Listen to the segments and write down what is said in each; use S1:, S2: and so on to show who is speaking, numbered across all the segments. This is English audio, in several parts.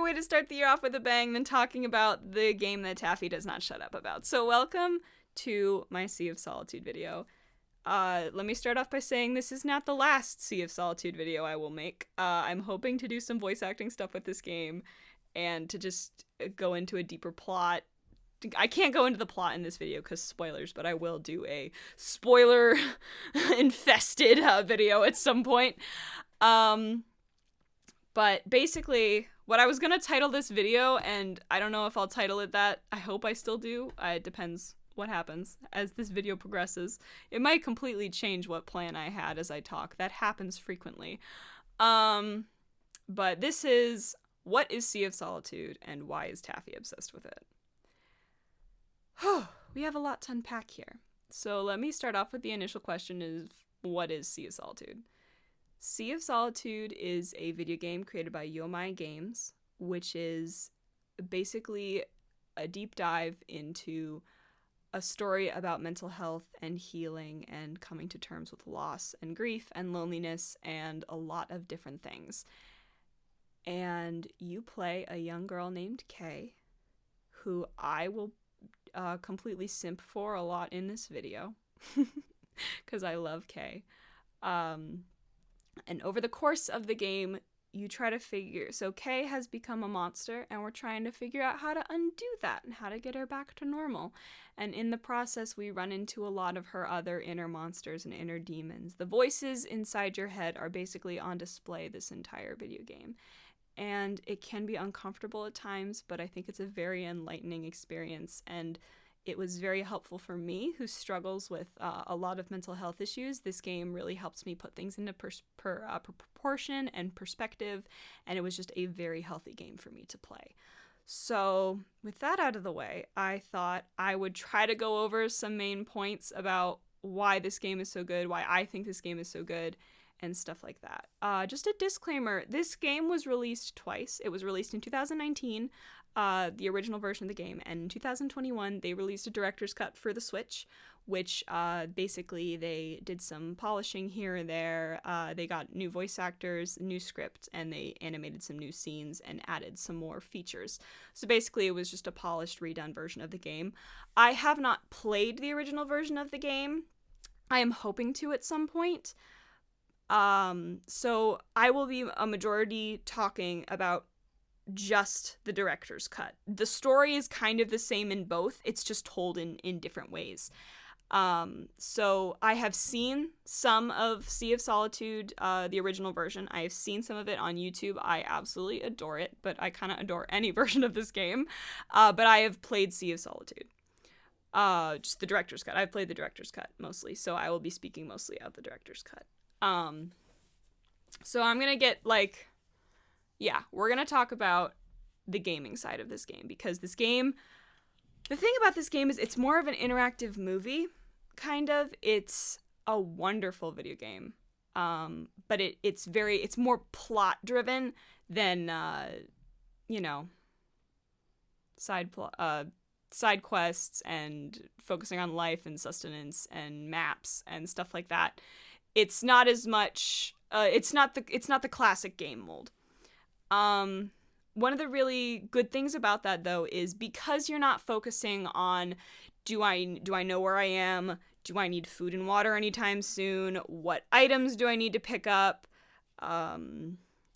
S1: way to start the year off with a bang than talking about the game that Taffy does not shut up about. So welcome to my Sea of Solitude video. Let me start off by saying this is not the last Sea of Solitude video I will make. I'm hoping to do some voice acting stuff with this game and to just go into a deeper plot. I can't go into the plot in this video because spoilers, but I will do a spoiler infested video at some point. But basically, what I was gonna title this video, and I don't know if I'll title it that. I hope I still do. It depends what happens as this video progresses. It might completely change what plan I had as I talk. That happens frequently. But this is, what is Sea of Solitude, and why is Taffy obsessed with it? We have a lot to unpack here. So let me start off with the initial question is, what is Sea of Solitude? Sea of Solitude is a video game created by Jo-Mei games, which is basically a deep dive into a story about mental health and healing and coming to terms with loss and grief and loneliness and a lot of different things. And you play a young girl named Kay, who I will completely simp for a lot in this video, because I love Kay. And over the course of the game, you try to figure... So Kay has become a monster, and we're trying to figure out how to undo that and how to get her back to normal. And in the process, we run into a lot of her other inner monsters and inner demons. The voices inside your head are basically on display this entire video game. And it can be uncomfortable at times, but I think it's a very enlightening experience, and it was very helpful for me, who struggles with a lot of mental health issues. This game really helps me put things into proportion and perspective, and it was just a very healthy game for me to play. So with that out of the way, I thought I would try to go over some main points about why this game is so good, why I think this game is so good, and stuff like that. Just a disclaimer, this game was released twice. It was released in 2019, the original version of the game, and in 2021 they released a director's cut for the Switch, which basically they did some polishing here and there. They got new voice actors, new script, and they animated some new scenes and added some more features. So basically it was just a polished, redone version of the game. I have not played the original version of the game. I am hoping to at some point. So I will be a majority talking about just the director's cut. The story is kind of the same in both. It's just told in different ways. So I have seen some of Sea of Solitude, the original version. I have seen some of it on YouTube. I absolutely adore it, but I kind of adore any version of this game. But I have played Sea of Solitude. Just the director's cut. I've played the director's cut mostly, so I will be speaking mostly of the director's cut. So I'm gonna get, we're gonna talk about the gaming side of this game, because this game, the thing about this game is it's more of an interactive movie, kind of. It's a wonderful video game, but it's more plot driven than, side quests and focusing on life and sustenance and maps and stuff like that. It's not as much, it's not the classic game mold. One of the really good things about that, though, is because you're not focusing on, do I know where I am? Do I need food and water anytime soon? What items do I need to pick up?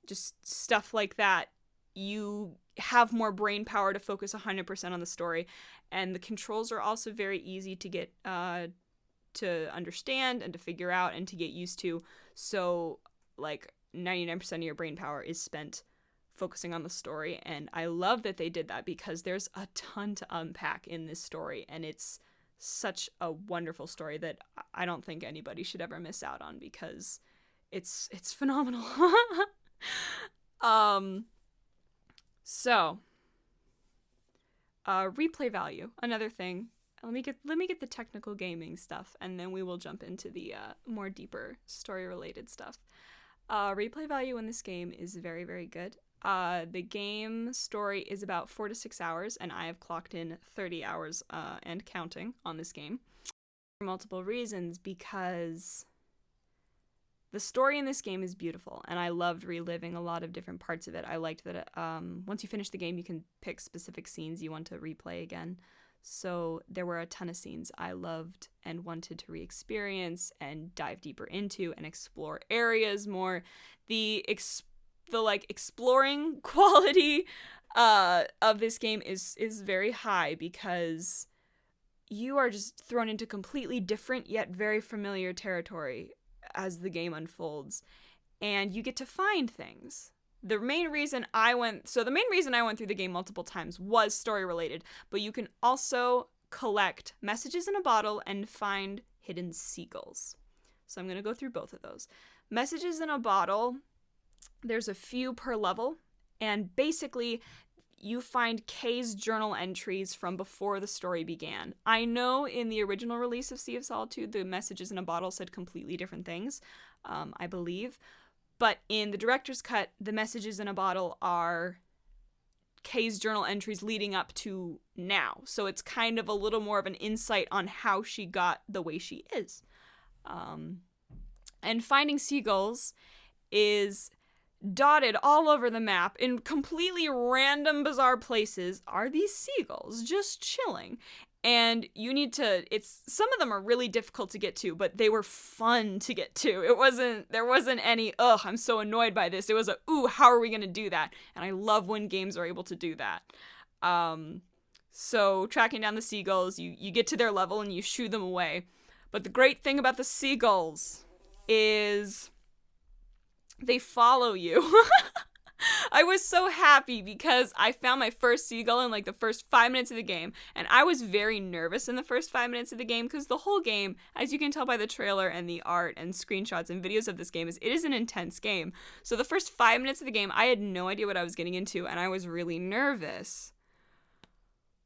S1: Just stuff like that. You have more brain power to focus 100% on the story, and the controls are also very easy to get to understand and to figure out and to get used to. So 99% of your brain power is spent focusing on the story, and I love that they did that, because there's a ton to unpack in this story, and it's such a wonderful story that I don't think anybody should ever miss out on, because it's phenomenal. So replay value, another thing. Let me get the technical gaming stuff, and then we will jump into the more deeper story related stuff. Replay value in this game is very, very good. The game story is about 4 to 6 hours, and I have clocked in 30 hours and counting on this game for multiple reasons, because The story in this game is beautiful, and I loved reliving a lot of different parts of it. I liked that once you finish the game, you can pick specific scenes you want to replay again. So there were a ton of scenes I loved and wanted to re-experience and dive deeper into and explore areas more. The exploring quality of this game is very high because you are just thrown into completely different yet very familiar territory as the game unfolds, and you get to find things. The main reason I went through the game multiple times was story related, but you can also collect messages in a bottle and find hidden seagulls. So I'm going to go through both of those. Messages in a bottle, there's a few per level, and basically you find Kay's journal entries from before the story began. I know in the original release of Sea of Solitude, the messages in a bottle said completely different things, I believe. But in the director's cut, the messages in a bottle are Kay's journal entries leading up to now. So it's kind of a little more of an insight on how she got the way she is. And finding seagulls is dotted all over the map in completely random, bizarre places are these seagulls just chilling. And you need to, some of them are really difficult to get to, but they were fun to get to. There wasn't any, I'm so annoyed by this. It was how are we going to do that? And I love when games are able to do that. So tracking down the seagulls, you get to their level and you shoo them away. But the great thing about the seagulls is they follow you. I was so happy because I found my first seagull in like the first 5 minutes of the game, and I was very nervous in the first 5 minutes of the game because the whole game, as you can tell by the trailer and the art and screenshots and videos of this game, it is an intense game. So the first 5 minutes of the game, I had no idea what I was getting into, and I was really nervous.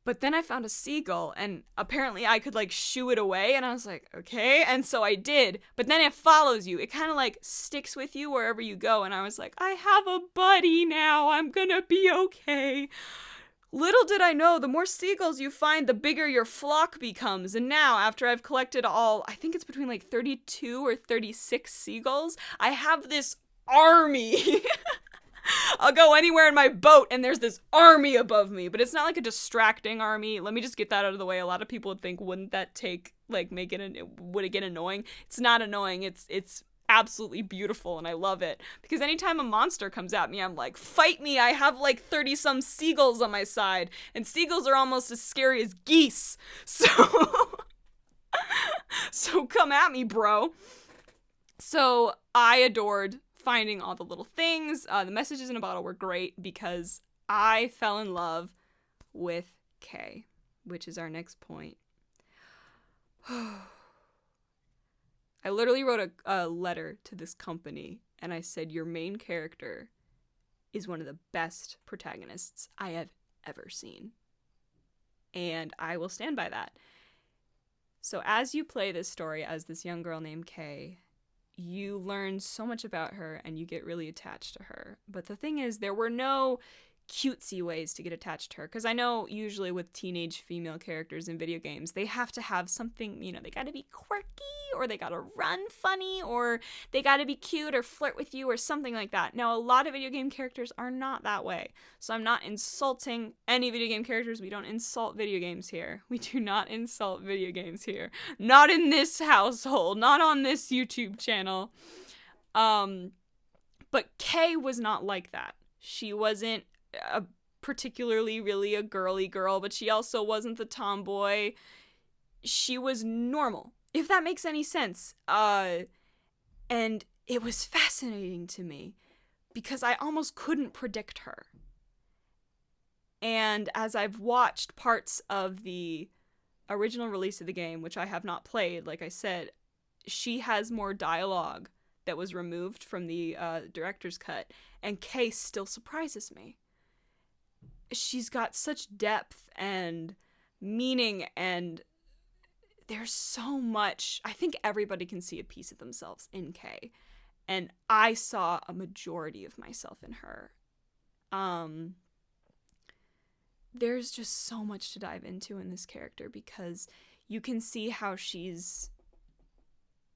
S1: But then I found a seagull, and apparently I could, like, shoo it away, and I was like, okay, and so I did. But then it follows you. It kind of, like, sticks with you wherever you go, and I was like, I have a buddy now. I'm gonna be okay. Little did I know, the more seagulls you find, the bigger your flock becomes. And now, after I've collected all, I think it's between, like, 32 or 36 seagulls, I have this army. I'll go anywhere in my boat and there's this army above me, but it's not like a distracting army. Let me just get that out of the way. A lot of people would think, wouldn't that take, like, would it get annoying? It's not annoying. It's absolutely beautiful and I love it. Because anytime a monster comes at me, I'm like, fight me. I have like 30 some seagulls on my side, and seagulls are almost as scary as geese. So come at me, bro. So I adored finding all the little things. The messages in a bottle were great because I fell in love with Kay, which is our next point. I literally wrote a letter to this company and I said, your main character is one of the best protagonists I have ever seen. And I will stand by that. So as you play this story as this young girl named Kay, you learn so much about her and you get really attached to her. But the thing is, there were no cutesy ways to get attached to her. Because I know usually with teenage female characters in video games, they have to have something, they gotta be quirky, or they gotta run funny, or they gotta be cute or flirt with you or something like that. Now, a lot of video game characters are not that way. So I'm not insulting any video game characters. We don't insult video games here. We do not insult video games here. Not in this household. Not on this YouTube channel. But Kay was not like that. She wasn't particularly really a girly girl, but she also wasn't the tomboy. She was normal, if that makes any sense. And it was fascinating to me because I almost couldn't predict her. And as I've watched parts of the original release of the game, which I have not played, like I said, she has more dialogue that was removed from the director's cut, and Kay still surprises me. She's got such depth and meaning, and there's so much. I think everybody can see a piece of themselves in Kay, and I saw a majority of myself in her. There's just so much to dive into in this character because you can see how she's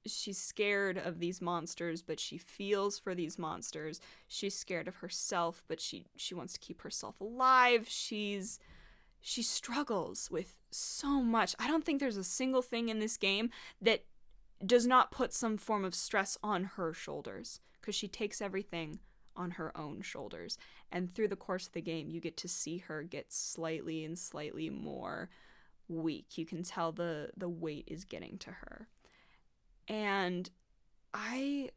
S1: she's scared of these monsters, but she feels for these monsters. She's scared of herself, but she wants to keep herself alive. She struggles with so much. I don't think there's a single thing in this game that does not put some form of stress on her shoulders, because she takes everything on her own shoulders. And through the course of the game, you get to see her get slightly and slightly more weak. You can tell the weight is getting to her. And I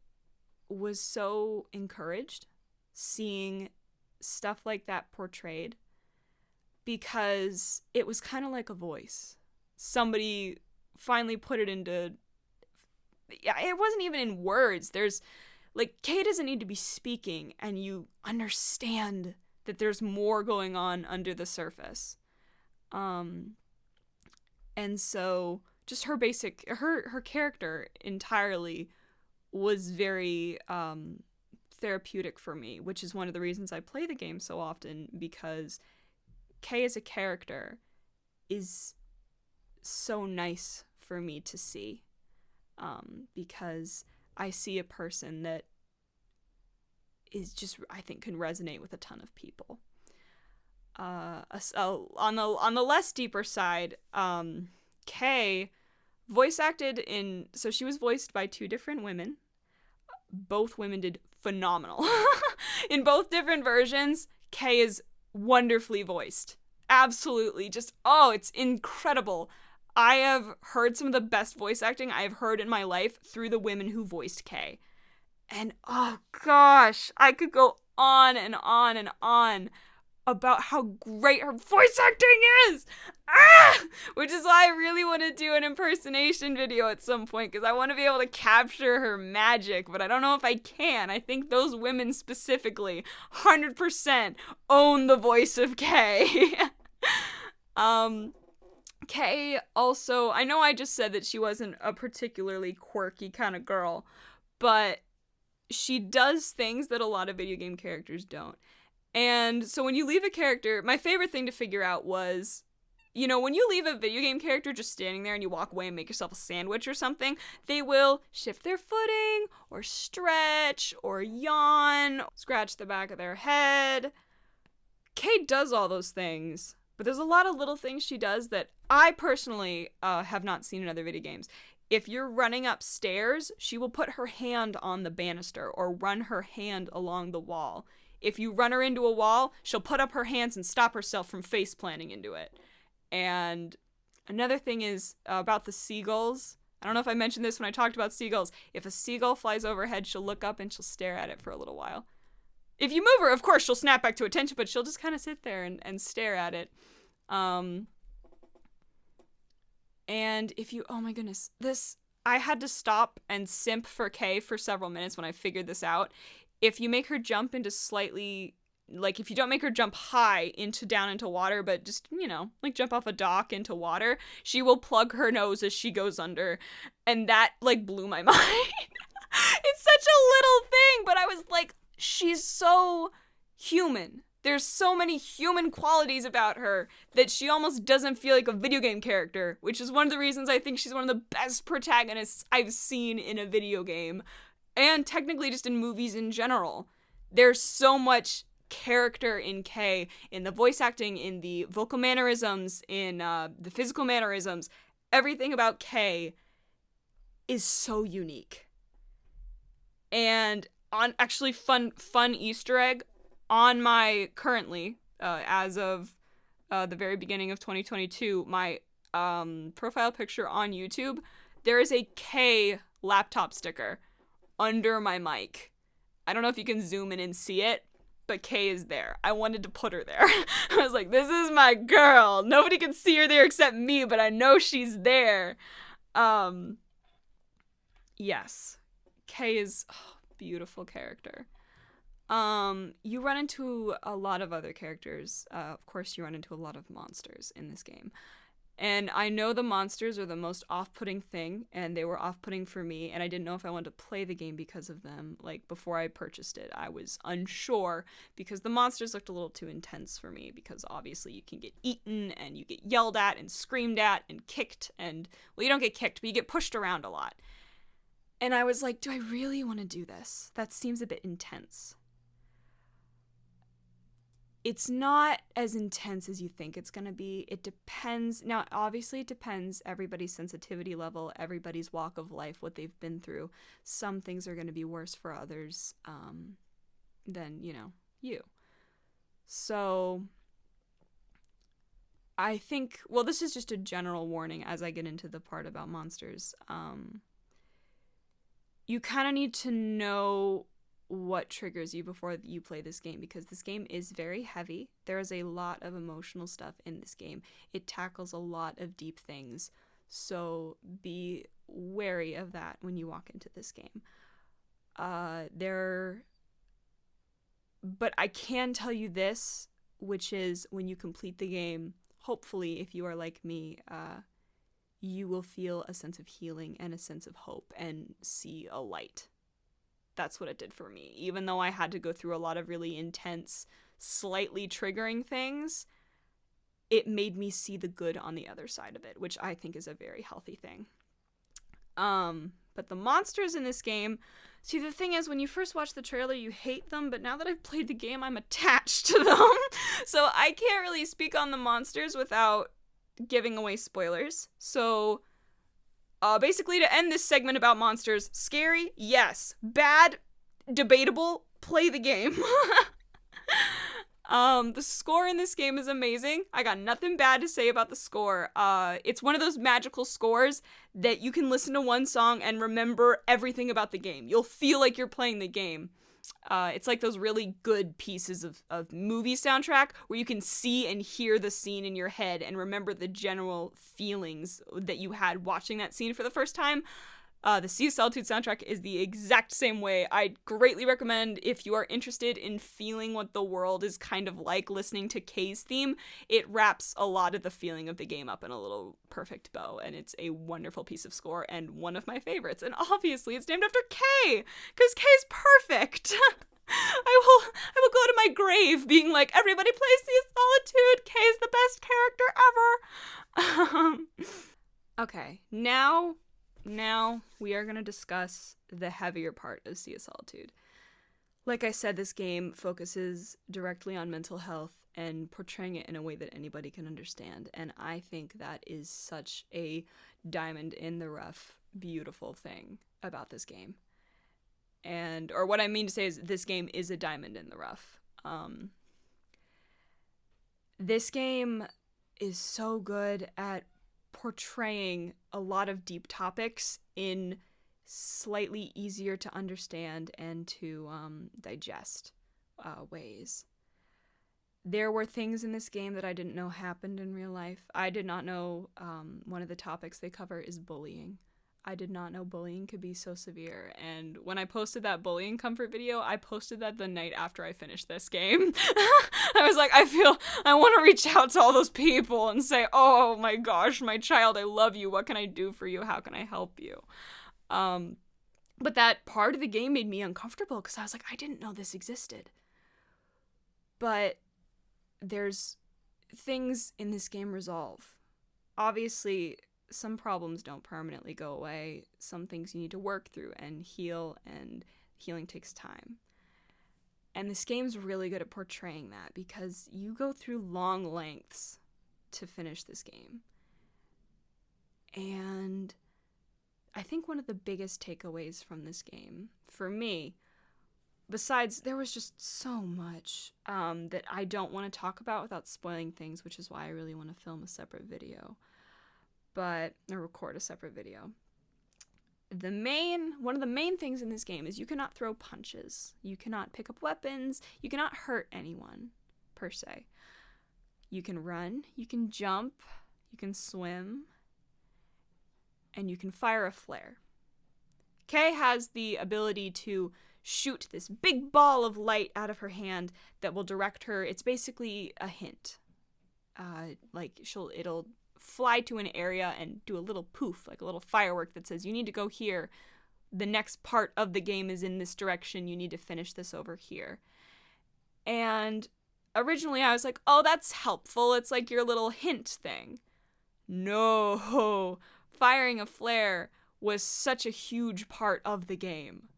S1: was so encouraged seeing stuff like that portrayed, because it was kind of like a voice. Somebody finally put it into... It wasn't even in words. There's... Like, Kay doesn't need to be speaking, and you understand that there's more going on under the surface. And so just her her character entirely was very therapeutic for me, which is one of the reasons I play the game so often, because Kay as a character is so nice for me to see, because I see a person that is just, I think, can resonate with a ton of people. On the less deeper side, Kay voice acted in, so she was voiced by 2 different women. Both women did phenomenal. In both different versions, Kay is wonderfully voiced. Absolutely. Just, it's incredible. I have heard some of the best voice acting I have heard in my life through the women who voiced Kay. And oh gosh, I could go on and on and on about how great her voice acting is! Which is why I really want to do an impersonation video at some point, because I want to be able to capture her magic, but I don't know if I can. I think those women specifically 100% own the voice of Kay. Kay also, I know I just said that she wasn't a particularly quirky kind of girl, but she does things that a lot of video game characters don't. And so when you leave a character, my favorite thing to figure out was, when you leave a video game character just standing there and you walk away and make yourself a sandwich or something, they will shift their footing, or stretch, or yawn, scratch the back of their head. Kay does all those things, but there's a lot of little things she does that I personally have not seen in other video games. If you're running upstairs, she will put her hand on the banister or run her hand along the wall. If you run her into a wall, she'll put up her hands and stop herself from face planting into it. And another thing is about the seagulls. I don't know if I mentioned this when I talked about seagulls. If a seagull flies overhead, she'll look up and she'll stare at it for a little while. If you move her, of course, she'll snap back to attention, but she'll just kind of sit there and stare at it. And if you, oh my goodness, I had to stop and simp for Kay for several minutes when I figured this out. If you make her jump into slightly, like if you don't make her jump high down into water, but just, like jump off a dock into water, she will plug her nose as she goes under. And that blew my mind. It's such a little thing, but I was like, she's so human. There's so many human qualities about her that she almost doesn't feel like a video game character, which is one of the reasons I think she's one of the best protagonists I've seen in a video game, and technically just in movies in general. There's so much character in Kay, in the voice acting, in the vocal mannerisms, in the physical mannerisms. Everything about Kay is so unique. And on actually fun Easter egg, on my currently, as of the very beginning of 2022, my profile picture on YouTube, there is a Kay laptop sticker under my mic. I don't know if you can zoom in and see it, but Kay is there. I wanted to put her there. I was like, this is my girl. Nobody can see her there except me, but I know she's there. Yes. Kay is beautiful character. You run into a lot of other characters. Of course, you run into a lot of monsters in this game. And I know the monsters are the most off-putting thing, and they were off-putting for me, and I didn't know if I wanted to play the game because of them. Before I purchased it, I was unsure, because the monsters looked a little too intense for me, because obviously you can get eaten, and you get yelled at, and screamed at, and kicked, and, well, you don't get kicked, but you get pushed around a lot. And I was like, do I really want to do this? That seems a bit intense. It's not as intense as you think it's going to be. It depends. Now, obviously, it depends everybody's sensitivity level, everybody's walk of life, what they've been through. Some things are going to be worse for others than, you. So I think, well, this is just a general warning as I get into the part about monsters. You kind of need to know what triggers you before you play this game, because this game is very heavy. There is a lot of emotional stuff in this game. It tackles a lot of deep things, so be wary of that when you walk into this game. But I can tell you this, which is when you complete the game, hopefully, if you are like me, you will feel a sense of healing and a sense of hope and see a light. That's what it did for me. Even though I had to go through a lot of really intense, slightly triggering things, it made me see the good on the other side of it, which I think is a very healthy thing. But the monsters in this game, see, the thing is, when you first watch the trailer, you hate them, but now that I've played the game, I'm attached to them. So I can't really speak on the monsters without giving away spoilers. So basically, to end this segment about monsters, scary, yes. Bad, debatable, play the game. The score in this game is amazing. I got nothing bad to say about the score. It's one of those magical scores that you can listen to one song and remember everything about the game. You'll feel like you're playing the game. It's like those really good pieces of movie soundtrack where you can see and hear the scene in your head and remember the general feelings that you had watching that scene for the first time. The Sea of Solitude soundtrack is the exact same way. I'd greatly recommend, if you are interested in feeling what the world is kind of like, listening to Kay's theme. It wraps a lot of the feeling of the game up in a little perfect bow, and it's a wonderful piece of score and one of my favorites. And obviously it's named after Kay, because Kay's perfect. I will go to my grave being like, everybody plays Sea of Solitude. Kay's the best character ever. Okay, now we are going to discuss the heavier part of Sea of Solitude. Like I said, this game focuses directly on mental health and portraying it in a way that anybody can understand. And I think that is such a diamond in the rough, beautiful thing about this game. Or what I mean to say is this game is a diamond in the rough. This game is so good at portraying a lot of deep topics in slightly easier to understand and to digest ways. There were things in this game that I didn't know happened in real life. I did not know one of the topics they cover is bullying. I did not know bullying could be so severe. And when I posted that bullying comfort video, I posted that the night after I finished this game. I was like, I want to reach out to all those people and say, oh my gosh, my child, I love you. What can I do for you? How can I help you? But that part of the game made me uncomfortable because I was like, I didn't know this existed. But there's things in this game resolve. Obviously, some problems don't permanently go away. Some things you need to work through and heal, and healing takes time. And this game's really good at portraying that because you go through long lengths to finish this game. And I think one of the biggest takeaways from this game, for me, besides there was just so much that I don't want to talk about without spoiling things, which is why I really want to film a separate video. Or record a separate video. One of the main things in this game is you cannot throw punches. You cannot pick up weapons. You cannot hurt anyone, per se. You can run, you can jump, you can swim, and you can fire a flare. Kay has the ability to shoot this big ball of light out of her hand that will direct her. It's basically a hint. It'll fly to an area and do a little poof, like a little firework that says, you need to go here. The next part of the game is in this direction. You need to finish this over here. And originally I was like, oh, that's helpful. It's like your little hint thing. No, firing a flare was such a huge part of the game.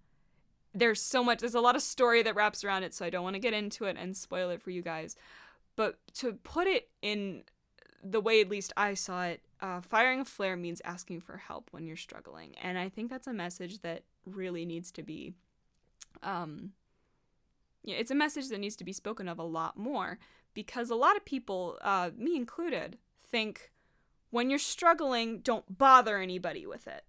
S1: There's a lot of story that wraps around it, so I don't want to get into it and spoil it for you guys. But to put it in the way at least I saw it, firing a flare means asking for help when you're struggling. And I think that's a message that really needs to be, it's a message that needs to be spoken of a lot more, because a lot of people, me included, think when you're struggling, don't bother anybody with it.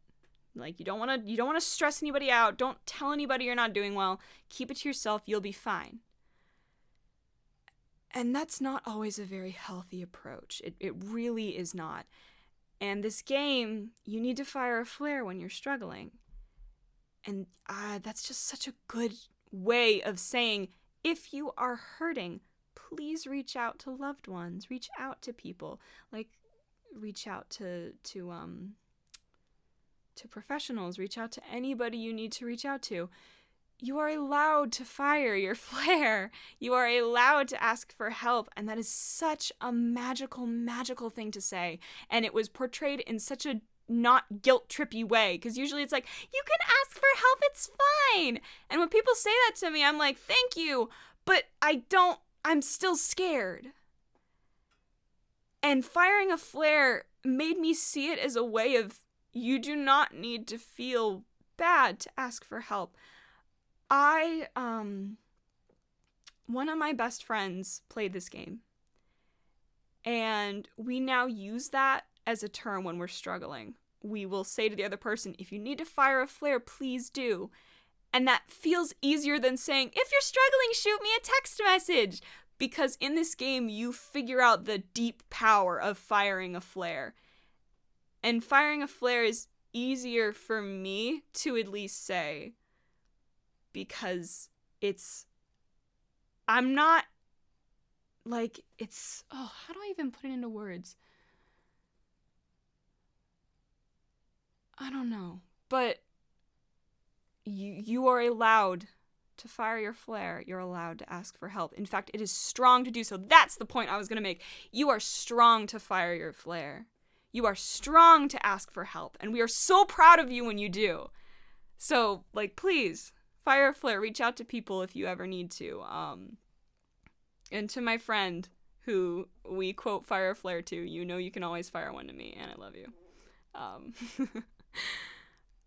S1: Like, you don't want to stress anybody out. Don't tell anybody you're not doing well. Keep it to yourself. You'll be fine. And that's not always a very healthy approach. It really is not. And this game, you need to fire a flare when you're struggling. And that's just such a good way of saying, if you are hurting, please reach out to loved ones. Reach out to people. Like, reach out to professionals. Reach out to anybody you need to reach out to. You are allowed to fire your flare. You are allowed to ask for help. And that is such a magical, magical thing to say. And it was portrayed in such a not guilt-trippy way. Because usually it's like, you can ask for help, it's fine. And when people say that to me, I'm like, thank you. But I'm still scared. And firing a flare made me see it as a way of, you do not need to feel bad to ask for help. One of my best friends played this game, and we now use that as a term when we're struggling. We will say to the other person, if you need to fire a flare, please do. And that feels easier than saying, if you're struggling, shoot me a text message. Because in this game, you figure out the deep power of firing a flare. And firing a flare is easier for me to at least say, because I'm not, like, how do I even put it into words? I don't know. But you are allowed to fire your flare. You're allowed to ask for help. In fact, it is strong to do so. That's the point I was going to make. You are strong to fire your flare. You are strong to ask for help. And we are so proud of you when you do. So, like, please, fire a flare. Reach out to people if you ever need to. And to my friend who we quote fire a flare to, you know you can always fire one to me, and I love you.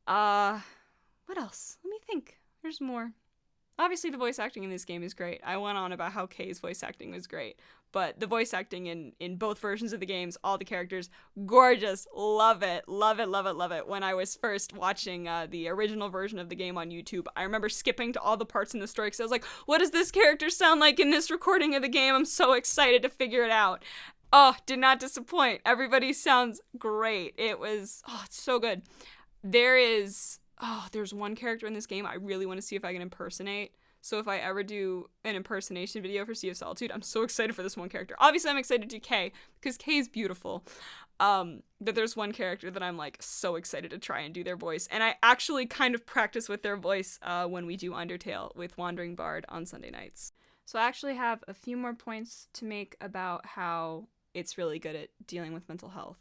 S1: What else? Let me think. There's more. Obviously, the voice acting in this game is great. I went on about how Kay's voice acting was great, but the voice acting in both versions of the games, all the characters, gorgeous. Love it. Love it, love it, love it. When I was first watching the original version of the game on YouTube, I remember skipping to all the parts in the story because I was like, what does this character sound like in this recording of the game? I'm so excited to figure it out. Oh, did not disappoint. Everybody sounds great. It's so good. There's one character in this game I really want to see if I can impersonate. So if I ever do an impersonation video for Sea of Solitude, I'm so excited for this one character. Obviously, I'm excited to do Kay, because Kay's beautiful. But there's one character that I'm, like, so excited to try and do their voice. And I actually kind of practice with their voice when we do Undertale with Wandering Bard on Sunday nights. So I actually have a few more points to make about how it's really good at dealing with mental health.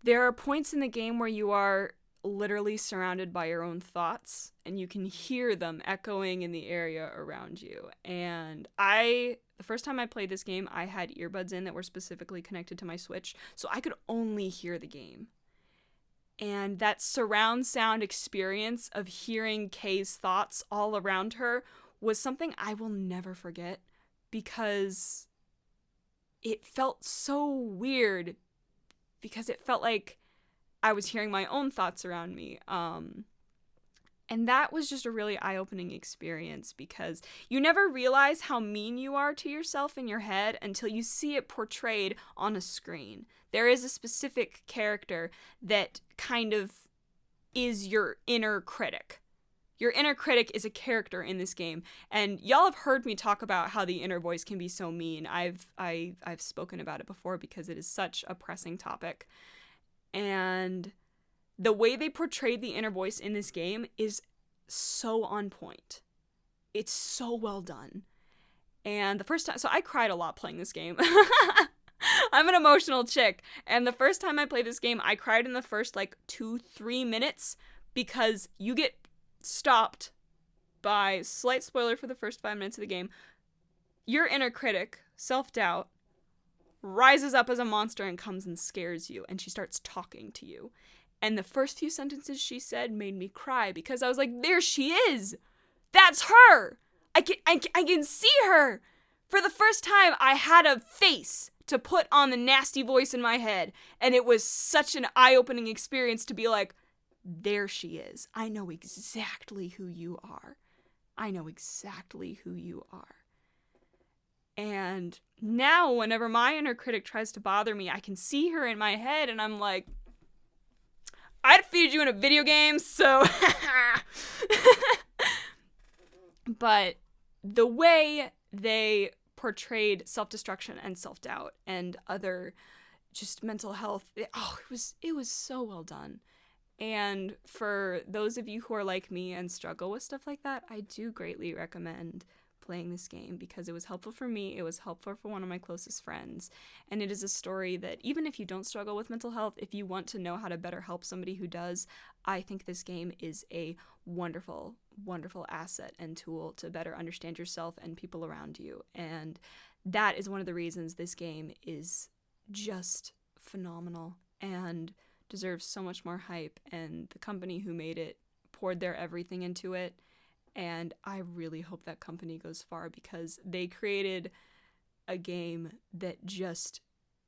S1: There are points in the game where you are literally surrounded by your own thoughts, and you can hear them echoing in the area around you. And the first time I played this game, I had earbuds in that were specifically connected to my Switch, so I could only hear the game. And that surround sound experience of hearing Kay's thoughts all around her was something I will never forget, because it felt so weird, because it felt like I was hearing my own thoughts around me. And that was just a really eye-opening experience, because you never realize how mean you are to yourself in your head until you see it portrayed on a screen. There is a specific character that kind of is your inner critic. Your inner critic is a character in this game, and y'all have heard me talk about how the inner voice can be so mean. I've spoken about it before because it is such a pressing topic. And the way they portrayed the inner voice in this game is so on point. It's so well done. And the first time, so I cried a lot playing this game. I'm an emotional chick. And the first time I played this game, I cried in the first, 2-3 minutes because you get stopped by, slight spoiler for the first 5 minutes of the game, your inner critic, self-doubt, rises up as a monster and comes and scares you, and she starts talking to you. And the first few sentences she said made me cry because I was like, there she is! That's her! I can see her! For the first time, I had a face to put on the nasty voice in my head, and it was such an eye-opening experience to be like, there she is. I know exactly who you are. I know exactly who you are. And now, whenever my inner critic tries to bother me, I can see her in my head, and I'm like, I defeated you in a video game, so... But the way they portrayed self-destruction and self-doubt and other just mental health, it was so well done. And for those of you who are like me and struggle with stuff like that, I do greatly recommend playing this game because it was helpful for me, it was helpful for one of my closest friends, and it is a story that even if you don't struggle with mental health, if you want to know how to better help somebody who does, I think this game is a wonderful, wonderful asset and tool to better understand yourself and people around you. And that is one of the reasons this game is just phenomenal and deserves so much more hype, and the company who made it poured their everything into it. And I really hope that company goes far because they created a game that just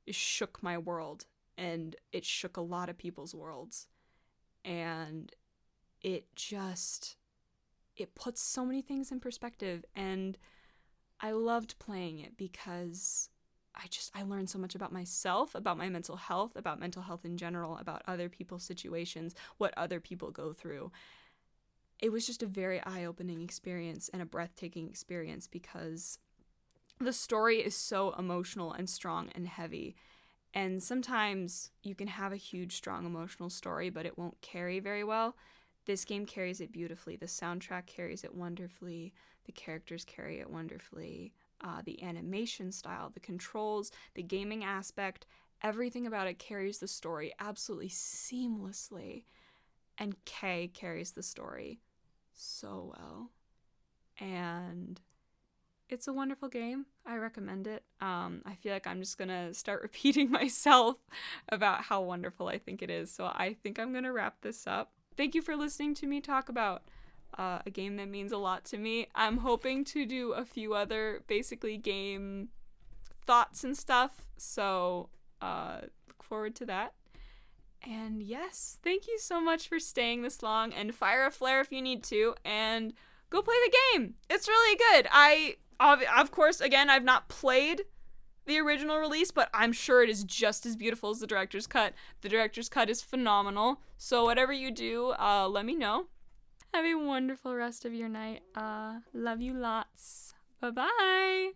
S1: shook my world, and it shook a lot of people's worlds. And it puts so many things in perspective, and I loved playing it because I learned so much about myself, about my mental health in general, about other people's situations, what other people go through. It was just a very eye-opening experience and a breathtaking experience because the story is so emotional and strong and heavy. And sometimes you can have a huge, strong emotional story, but it won't carry very well. This game carries it beautifully. The soundtrack carries it wonderfully. The characters carry it wonderfully. The animation style, the controls, the gaming aspect, everything about it carries the story absolutely seamlessly. And Kay carries the story so well. And it's a wonderful game. I recommend it. I feel like I'm just gonna start repeating myself about how wonderful I think it is. So I think I'm gonna wrap this up. Thank you for listening to me talk about a game that means a lot to me. I'm hoping to do a few other basically game thoughts and stuff. So look forward to that. And yes, thank you so much for staying this long, and fire a flare if you need to, and go play the game. It's really good. Of course, again, I've not played the original release, but I'm sure it is just as beautiful as the director's cut. The director's cut is phenomenal. So whatever you do, let me know. Have a wonderful rest of your night. Love you lots. Bye-bye.